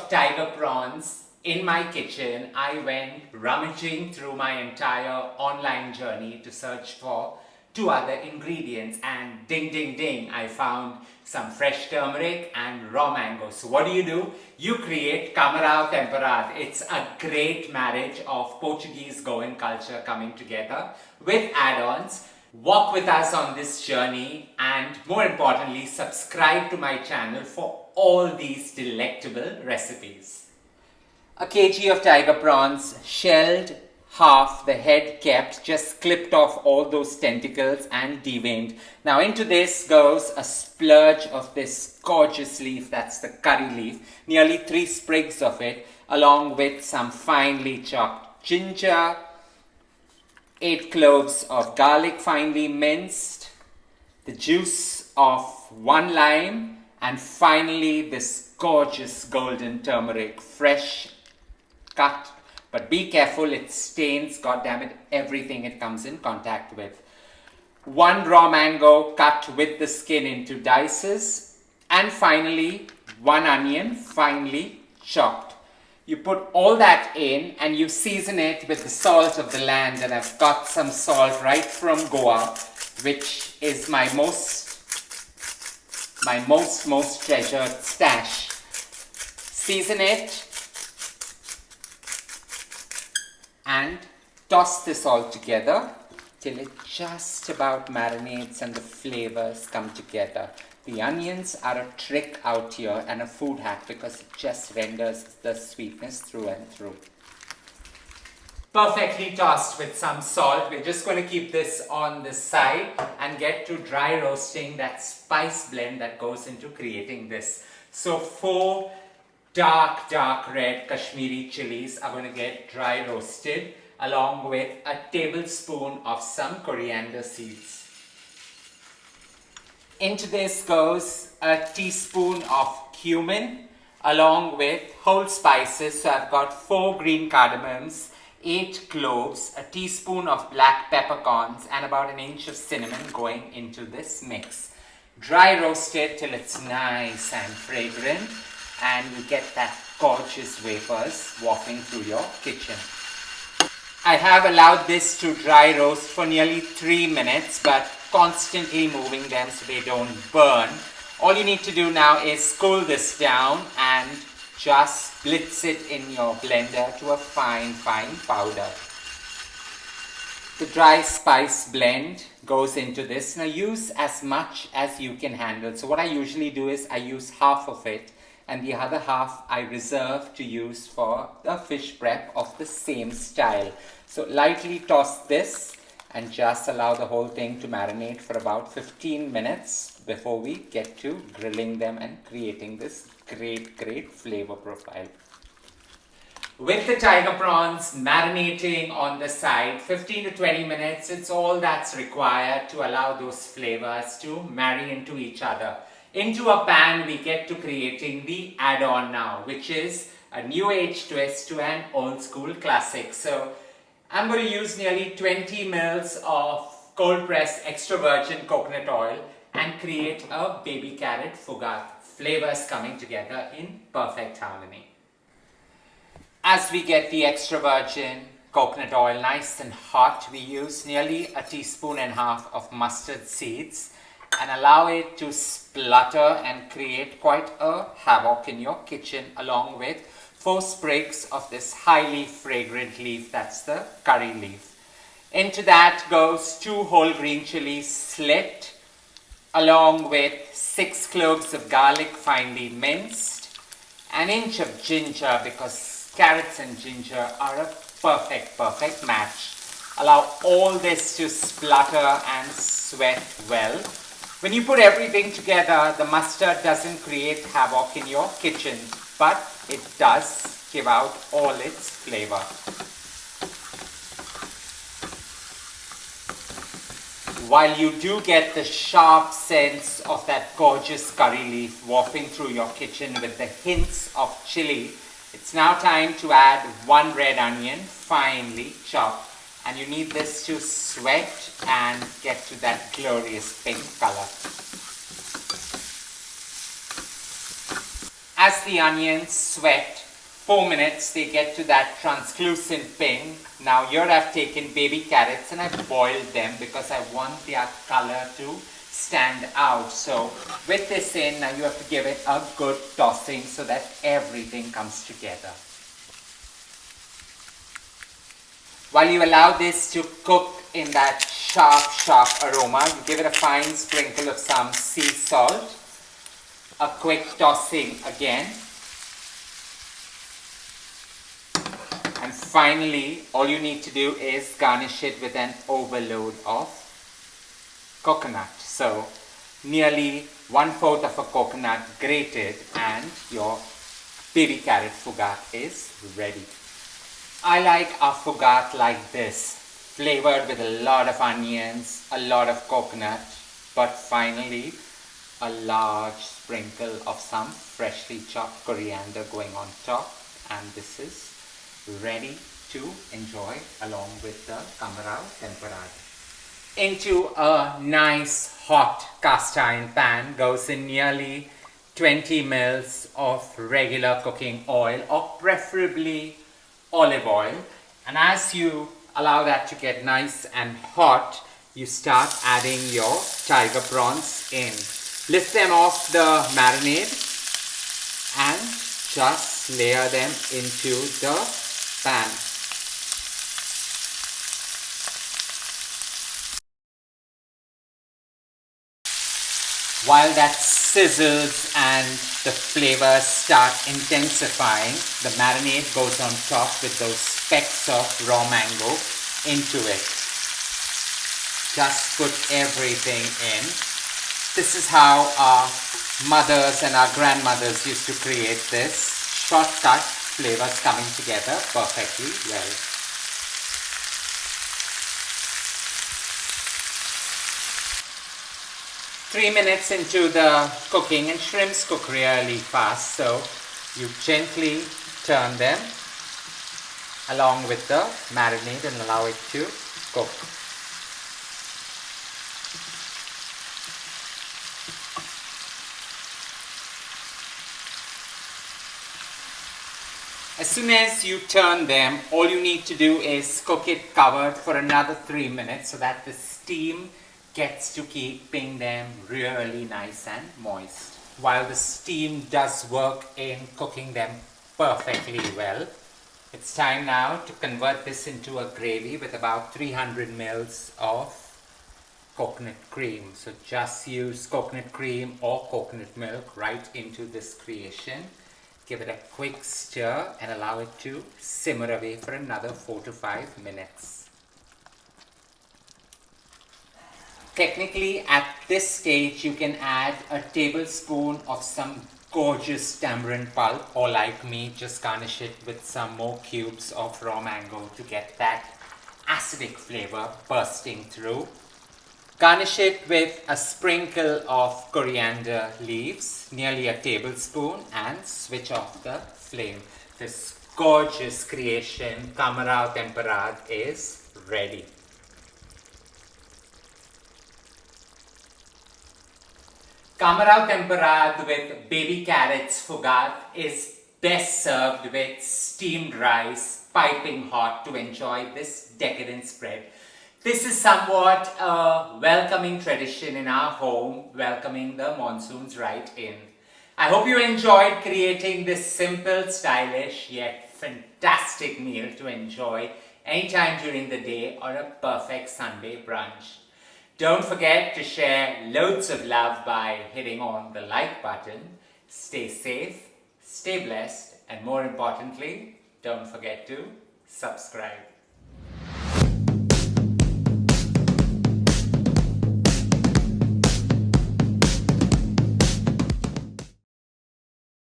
of Tiger Prawns in my kitchen, I went rummaging through my entire online journey to search for two other ingredients, and ding ding ding, I found some fresh turmeric and raw mango. So what do? You create Camarao Temperado. It's a great marriage of Portuguese Goan culture coming together with add-ons. Walk with us on this journey, and more importantly, subscribe to my channel for all these delectable recipes. A kg of tiger prawns, shelled, half, the head kept, just clipped off all those tentacles and deveined. Now into this goes a splurge of this gorgeous leaf, that's the curry leaf, nearly 3 sprigs of it, along with some finely chopped ginger, 8 cloves of garlic finely minced, the juice of 1 lime, and finally this gorgeous golden turmeric, fresh cut. But be careful, it stains, goddammit, everything it comes in contact with. 1 raw mango cut with the skin into dices. And finally, 1 onion finely chopped. You put all that in and you season it with the salt of the land. And I've got some salt right from Goa, which is my most treasured stash. Season it and toss this all together till it just about marinates and the flavors come together. The onions are a trick out here and a food hack because it just renders the sweetness through and through. Perfectly tossed with some salt. We're just going to keep this on the side and get to dry roasting that spice blend that goes into creating this. So 4 dark red Kashimiri chilies are going to get dry roasted along with a tablespoon of some coriander seeds. Into this goes a teaspoon of cumin along with whole spices. So I've got 4 green cardammoms, 8 cloves, a teaspoon of black peppercorns, and about an inch of cinnamon going into this mix. Dry roast it till it's nice and fragrant, and you get that gorgeous vapors wafting through your kitchen. I have allowed this to dry roast for nearly 3 minutes, but constantly moving them so they don't burn. All you need to do now is cool this down and just blitz it in your blender to a fine powder. The dry spice blend goes into this. Now use as much as you can handle. So what I usually do is I use half of it, and the other half I reserve to use for the fish prep of the same style. So lightly toss this and just allow the whole thing to marinate for about 15 minutes before we get to grilling them and creating this great flavor profile. With the tiger prawns marinating on the side, 15 to 20 minutes, it's all that's required to allow those flavors to marry into each other. Into a pan, we get to creating the add-on now, which is a new age twist to an old school classic. So I'm going to use nearly 20 mils of cold pressed extra virgin coconut oil and create a Baby Carrot Foogath. Flavors coming together in perfect harmony. As we get the extra virgin coconut oil nice and hot, we use nearly 1.5 teaspoons of mustard seeds and allow it to splutter and create quite a havoc in your kitchen, along with 4 sprigs of this highly fragrant leaf, that's the curry leaf. Into that goes 2 whole green chilies slit, along with 6 cloves of garlic finely minced, an inch of ginger because carrots and ginger are a perfect match. Allow all this to splutter and sweat well. When you put everything together, the mustard doesn't create havoc in your kitchen, but it does give out all its flavor. While you do get the sharp sense of that gorgeous curry leaf wafting through your kitchen with the hints of chili, it's now time to add 1 red onion, finely chopped. And you need this to sweat and get to that glorious pink color. As the onions sweat, 4 minutes, they get to that translucent pink. Now here I've taken baby carrots and I've boiled them because I want their color to stand out. So with this in, now you have to give it a good tossing so that everything comes together. While you allow this to cook in that sharp aroma, you give it a fine sprinkle of some sea salt, a quick tossing again, and finally all you need to do is garnish it with an overload of coconut. So nearly 1/4 of a coconut grated and your baby carrot fougath is ready. I like our fougath like this, flavored with a lot of onions, a lot of coconut, but finally a large sprinkle of some freshly chopped coriander going on top, and this is ready to enjoy along with the Camarao Temperado. Into a nice hot cast iron pan goes in nearly 20 mils of regular cooking oil, or preferably olive oil, and as you allow that to get nice and hot, you start adding your tiger prawns in. Lift them off the marinade and just layer them into the pan. While that sizzles and the flavors start intensifying, the marinade goes on top with those specks of raw mango into it. Just put everything in. This is how our mothers and our grandmothers used to create this. Shortcut flavors coming together perfectly well. Three minutes into the cooking, and shrimps cook really fast, so you gently turn them along with the marinade and allow it to cook. As soon as you turn them, all you need to do is cook it covered for another 3 minutes so that the steam gets to keeping them really nice and moist. While the steam does work in cooking them perfectly well, it's time now to convert this into a gravy with about 300 mils of coconut cream. So just use coconut cream or coconut milk right into this creation. Give it a quick stir and allow it to simmer away for another 4 to 5 minutes. Technically, at this stage, you can add a tablespoon of some gorgeous tamarind pulp, or like me, just garnish it with some more cubes of raw mango to get that acidic flavor bursting through. Garnish it with a sprinkle of coriander leaves, nearly a tablespoon, and switch off the flame. This gorgeous creation, Camarao Temperado, is ready. Camarao Temperado with baby carrots fougath is best served with steamed rice, piping hot, to enjoy this decadent spread. This is somewhat a welcoming tradition in our home, welcoming the monsoons right in. I hope you enjoyed creating this simple, stylish, yet fantastic meal to enjoy anytime during the day or a perfect Sunday brunch. Don't forget to share loads of love by hitting on the like button. Stay safe, stay blessed, and more importantly, don't forget to subscribe.